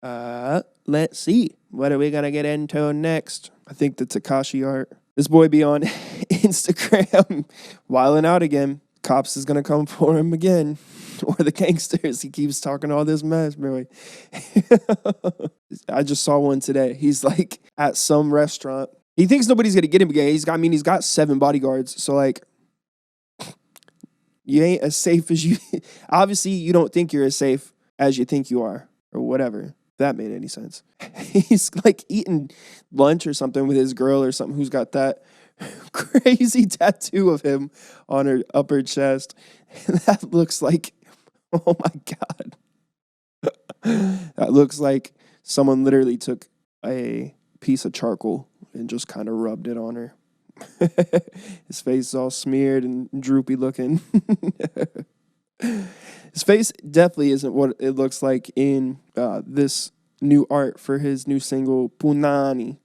Let's see. What are we gonna get into next? I think the Tekashi art. This boy be on Instagram wilding out again. Cops is gonna come for him again. Or the gangsters. He keeps talking all this mess, boy. I just saw one today. He's like at some restaurant. He thinks nobody's gonna get him again. He's got 7 bodyguards. So like, you ain't as safe as you. Obviously, you don't think you're as safe as you think you are, or whatever. If that made any sense. He's like eating lunch or something with his girl or something who's got that crazy tattoo of him on her upper chest. That looks like, oh my God. That looks like someone literally took a piece of charcoal and just kind of rubbed it on her. His face is all smeared and droopy looking. His face definitely isn't what it looks like in this new art for his new single, Punani.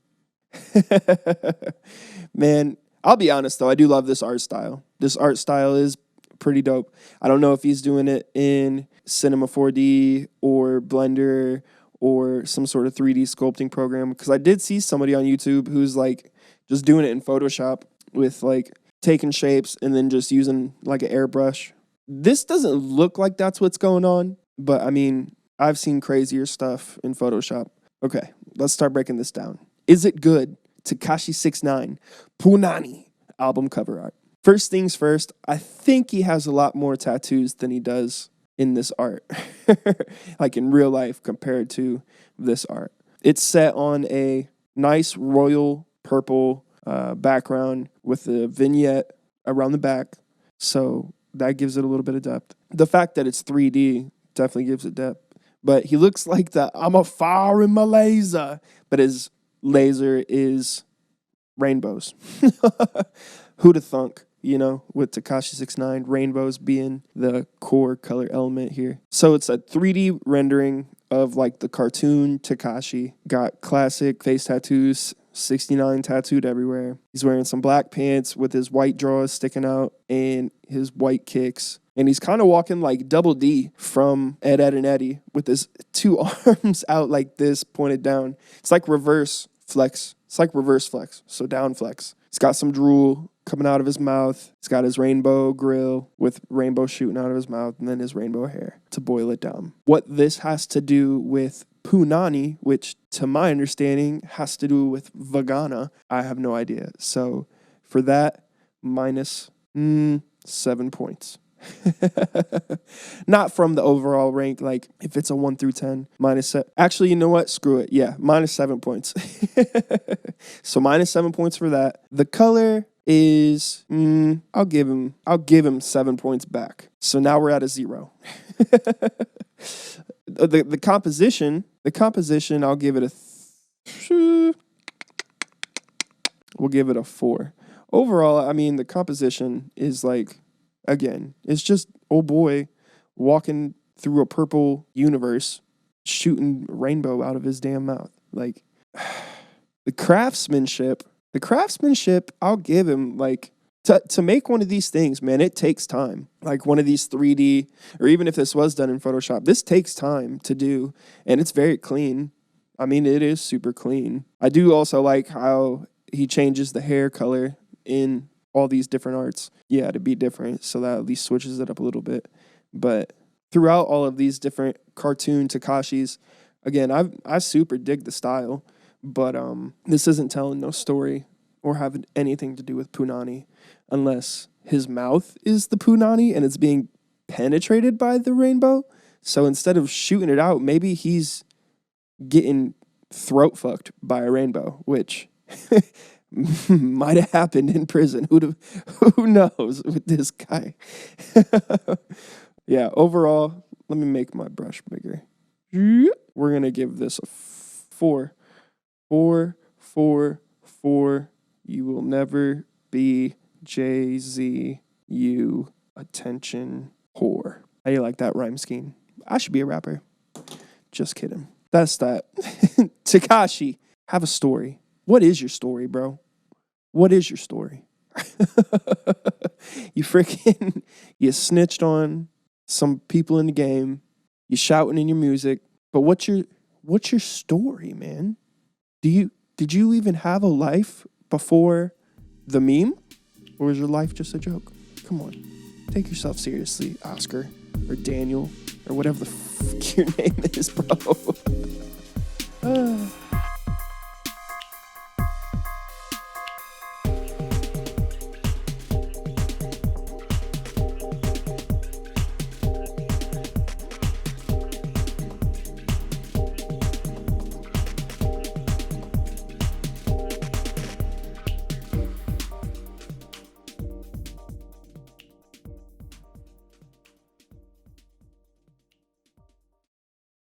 Man, I'll be honest though, I do love this art style. This art style is pretty dope. I don't know if he's doing it in Cinema 4D or Blender or some sort of 3D sculpting program, because I did see somebody on YouTube who's like just doing it in Photoshop with like taking shapes and then just using like an airbrush. This doesn't look like that's what's going on, but I mean, I've seen crazier stuff in Photoshop. Okay, let's start breaking this down. Is it good? Tekashi 6Ix9ine, Punani album cover art. First things first, I think he has a lot more tattoos than he does in this art. Like in real life compared to this art. It's set on a nice royal purple background with a vignette around the back. So that gives it a little bit of depth. The fact that it's 3D definitely gives it depth. But he looks like I'm a fire in my laser. But his laser is rainbows. Who'da thunk, you know, with Tekashi 6ix9ine, rainbows being the core color element here. So it's a 3D rendering of like the cartoon Tekashi. Got classic face tattoos, 69 tattooed everywhere. He's wearing some black pants with his white drawers sticking out and his white kicks. And he's kind of walking like Double D from Ed, Edd n Eddy with his 2 arms out like this, pointed down. It's like reverse flex. It's like reverse flex, so down flex. He's got some drool coming out of his mouth. He's got his rainbow grill with rainbow shooting out of his mouth, and then his rainbow hair to boil it down. What this has to do with Punani, which to my understanding has to do with vagina, I have no idea. So for that, minus 7 points. Not from the overall rank, like if it's a 1 through 10, minus 7. Actually, you know what? Screw it. Yeah, minus 7 points. So minus 7 points for that. The color is I'll give him 7 points back. So now we're at a 0. The composition, I'll give it we'll give it a 4. Overall, I mean, the composition is like, again, it's just old boy walking through a purple universe, shooting rainbow out of his damn mouth. Like, the craftsmanship, I'll give him, like, to make one of these things, man, it takes time. Like one of these 3D, or even if this was done in Photoshop, this takes time to do, and it's very clean. I mean, it is super clean. I do also like how he changes the hair color in all these different arts, to be different, so that at least switches it up a little bit. But throughout all of these different cartoon Tekashis, again, I super dig the style, but this isn't telling no story or having anything to do with Punani, unless his mouth is the Punani and it's being penetrated by the rainbow. So instead of shooting it out, maybe he's getting throat fucked by a rainbow, which might have happened in prison. Who knows with this guy? Yeah, overall, let me make my brush bigger. We're going to give this a 4. 4, 4, 4. You will never be Jay-Z, you attention whore. How do you like that rhyme scheme? I should be a rapper. Just kidding. That's that. Tekashi, have a story. What is your story, bro? What is your story? You snitched on some people in the game. You shouting in your music. But what's your what's your story, man? Did you even have a life before the meme? Or was your life just a joke? Come on. Take yourself seriously, Oscar or Daniel or whatever the fuck your name is, bro.